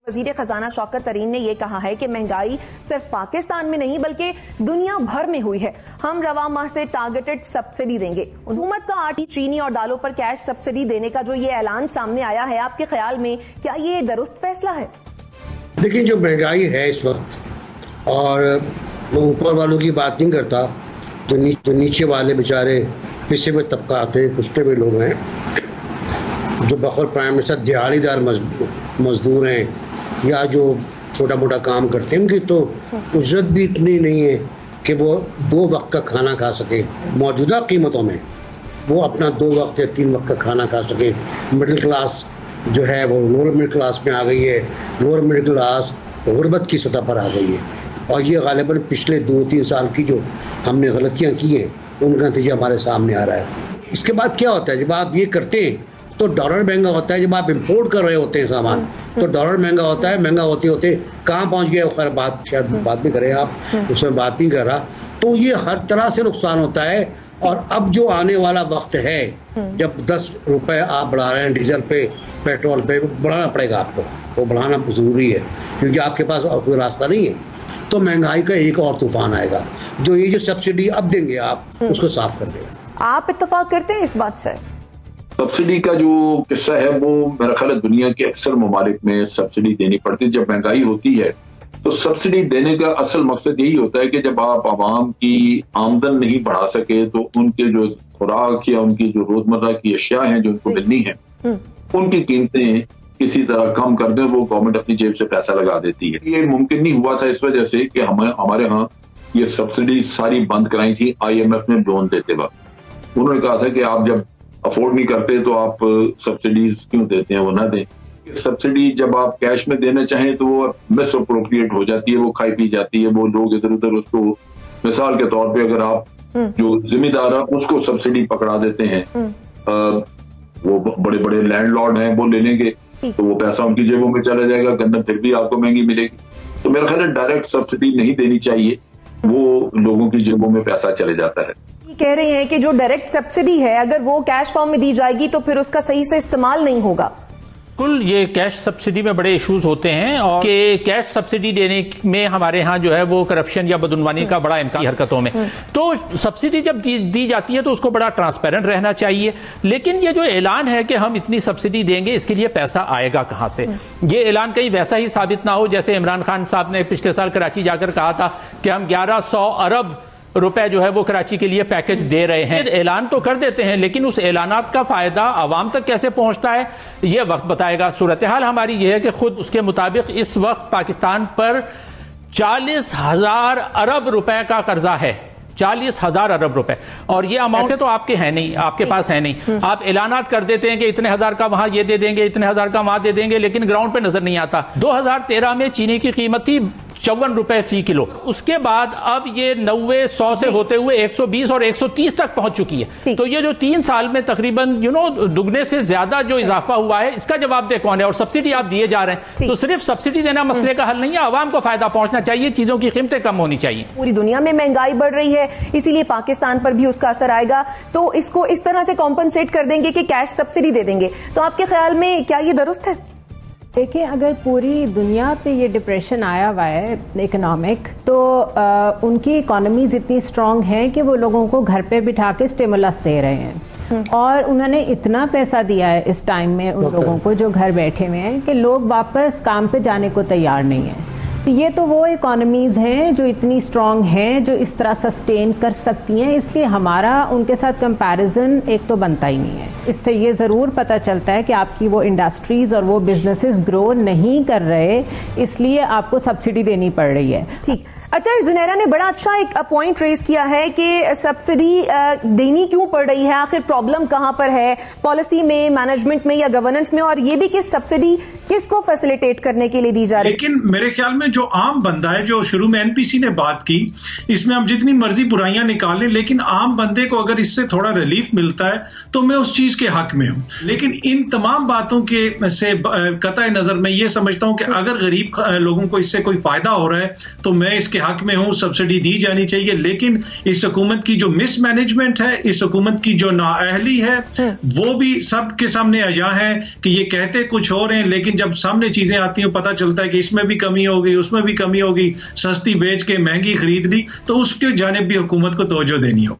वज़ीर खजाना शौकत तरीन ने यह कहा है कि महंगाई सिर्फ पाकिस्तान में नहीं बल्कि दुनिया भर में हुई है। हम रवा माह से टारगेटेड सब्सिडी देंगे। हुकूमत का आटे, चीनी और दालों पर कैश सब्सिडी देने का जो ये ऐलान सामने आया है, आपके ख्याल में क्या ये दुरुस्त फैसला है? देखिए, जो महंगाई है इस वक्त, और वो ऊपर वालों की बात नहीं करता, जो नीचे वाले बेचारे पिसे हुए तबकाते कुछते हुए लोग हैं, जो बखौर प्राइम मिनिस्टर दिहाड़ीदार मजदूर हैं या जो छोटा मोटा काम करते हैं, उनकी तो उजरत भी इतनी नहीं है कि वो 2 वक्त का खाना खा सके। मौजूदा कीमतों में वो अपना 2 वक्त या 3 वक्त का खाना खा सके। मिडिल क्लास जो है वो लोअर मिडिल क्लास में आ गई है, लोअर मिडिल क्लास गुर्बत की सतह पर आ गई है। और ये गालिबन पिछले 2-3 साल की जो हमने गलतियाँ की हैं, उनका नतीजा हमारे सामने आ रहा है। इसके बाद क्या होता है, जब आप ये करते हैं तो डॉलर महंगा होता है। जब आप इंपोर्ट कर रहे होते हैं सामान तो डॉलर महंगा होता है। महंगा होते होते कहाँ पहुँच गया, खैर बात शायद बात भी करें आप, उसमें बात नहीं कर रहा। तो ये हर तरह से नुकसान होता है। और अब जो आने वाला वक्त है, जब 10 रुपए आप बढ़ा रहे हैं डीजल पे, पेट्रोल पे, बढ़ाना पड़ेगा आपको, वो बढ़ाना जरूरी है क्योंकि आपके पास और कोई रास्ता नहीं है। तो महंगाई का एक और तूफान आएगा जो ये जो सब्सिडी अब देंगे आप उसको साफ कर देगा। आप इत्तेफाक करते हैं इस बात से? सब्सिडी का जो किस्सा है वो मेरा ख्याल है दुनिया के अक्सर ममालिक में सब्सिडी देनी पड़ती है। जब महंगाई होती है तो सब्सिडी देने का असल मकसद यही होता है कि जब आप आवाम की आमदन नहीं बढ़ा सके तो उनके जो खुराक या उनकी जो रोजमर्रा की अशिया हैं जो उनको मिलनी है, उनकी कीमतें किसी तरह कम कर दें। वो गवर्नमेंट अपनी जेब से पैसा लगा देती है। ये मुमकिन नहीं हुआ था इस वजह से कि हमारे यहाँ ये सब्सिडी सारी बंद कराई थी IMF ने लोन देते वक्त। उन्होंने कहा था कि आप जब अफोर्ड नहीं करते तो आप सब्सिडीज क्यों देते हैं, वो ना दें। सब्सिडी जब आप कैश में देना चाहें तो वो मिस अप्रोप्रिएट हो जाती है, वो खाई पी जाती है। वो लोग इधर उधर उसको, मिसाल के तौर पे अगर आप जो जिम्मेदार है उसको सब्सिडी पकड़ा देते हैं, वो बड़े बड़े लैंडलॉर्ड हैं, वो ले लेंगे तो वो पैसा उनकी जेबों में चला जाएगा, गंदम फिर भी आपको महंगी मिलेगी। तो मेरा ख्याल है डायरेक्ट सब्सिडी नहीं देनी चाहिए, वो लोगों की जेबों में पैसा चले जाता है। कह रहे हैं कि जो डायरेक्ट सब्सिडी है अगर वो कैश फॉर्म में दी जाएगी तो फिर उसका सही से इस्तेमाल नहीं होगा। कुल ये कैश सब्सिडी में बड़े इश्यूज होते हैं और कि कैश सब्सिडी देने में हमारे यहाँ जो है वो करप्शन या बदउनवानी का बड़ा इम्कान हरकतों में। तो सब्सिडी जब दी जाती है तो उसको बड़ा ट्रांसपेरेंट रहना चाहिए। लेकिन ये जो ऐलान है कि हम इतनी सब्सिडी देंगे, इसके लिए पैसा आएगा कहाँ से? ये ऐलान कहीं वैसा ही साबित ना हो जैसे इमरान खान साहब ने पिछले साल कराची जाकर कहा था कि हम 1100 अरब रुपए जो है वो कराची के लिए पैकेज दे रहे हैं। ऐलान तो कर देते हैं लेकिन उस ऐलानात का फायदा आवाम तक कैसे पहुंचता है ये वक्त बताएगा। सूरत हाल हमारी ये है कि खुद उसके मुताबिक इस वक्त पाकिस्तान पर 40,000 अरब रुपए का कर्जा है, 40,000 अरब रुपए। और ये अमाउंट से तो आपके है नहीं, आपके पास है नहीं। आप ऐलानात कर देते हैं कि इतने हजार का वहां ये दे देंगे, इतने हजार का वहां दे देंगे, लेकिन ग्राउंड पे नजर नहीं आता। 2013 में चीनी की कीमत थी 54 रुपए फी किलो। उसके बाद अब ये 90-100 से होते हुए 120 और 130 तक पहुंच चुकी है। तो ये जो 3 साल में तकरीबन दुगने से ज्यादा जो इजाफा हुआ है, इसका जवाबदेह कौन है? और सब्सिडी आप दिए जा रहे हैं तो सिर्फ सब्सिडी देना मसले का हल नहीं है, आवाम को फायदा पहुंचना चाहिए, चीजों की कीमतें कम होनी चाहिए। पूरी दुनिया में महंगाई बढ़ रही है, इसीलिए पाकिस्तान पर भी उसका असर आएगा। तो इसको इस तरह से कॉम्पनसेट कर देंगे कि कैश सब्सिडी दे देंगे। तो आपके ख्याल में क्या ये दुरुस्त है? देखिए, अगर पूरी दुनिया पे ये डिप्रेशन आया हुआ है इकोनॉमिक, तो उनकी इकोनॉमीज इतनी स्ट्रांग हैं कि वो लोगों को घर पे बिठा के स्टिमुलस दे रहे हैं। और उन्होंने इतना पैसा दिया है इस टाइम में उन लोगों को जो घर बैठे हुए हैं कि लोग वापस काम पे जाने को तैयार नहीं है। ये तो वो इकोनॉमीज हैं जो इतनी स्ट्रांग हैं, जो इस तरह सस्टेन कर सकती हैं, इसलिए हमारा उनके साथ कंपैरिजन एक तो बनता ही नहीं है। इससे ये ज़रूर पता चलता है कि आपकी वो इंडस्ट्रीज और वो बिजनेसेस ग्रो नहीं कर रहे, इसलिए आपको सब्सिडी देनी पड़ रही है। ठीक। अतर, जुनैरा ने बड़ा अच्छा एक पॉइंट रेज किया है कि सब्सिडी देनी क्यों पड़ रही है, आखिर प्रॉब्लम कहां पर है, पॉलिसी में, मैनेजमेंट में या गवर्नेंस में, और ये भी कि सब्सिडी किसको फैसिलिटेट करने के लिए दी जा रही है। लेकिन मेरे ख्याल में जो आम बंदा है, जो शुरू में NPC ने बात की, इसमें हम जितनी मर्जी बुराइयां निकाल लें, लेकिन आम बंदे को अगर इससे थोड़ा रिलीफ मिलता है तो मैं उस चीज के हक में हूं। लेकिन इन तमाम बातों के से कतई नजर मैं ये समझता हूं कि अगर गरीब लोगों को इससे कोई फायदा हो रहा है तो मैं इसके इसके हक में हूं, सब्सिडी दी जानी चाहिए, लेकिन इस हुकूमत की जो मिसमैनेजमेंट है, इस हुकूमत की जो नाअहली है, वो भी सबके सामने अया है कि ये कहते कुछ और हैं, लेकिन जब सामने चीजें आती हैं पता चलता है कि इसमें भी कमी होगी, उसमें भी कमी होगी, सस्ती बेच के महंगी खरीद ली, तो उसके जानिब भी हुकूमत को तवज्जो देनी हो।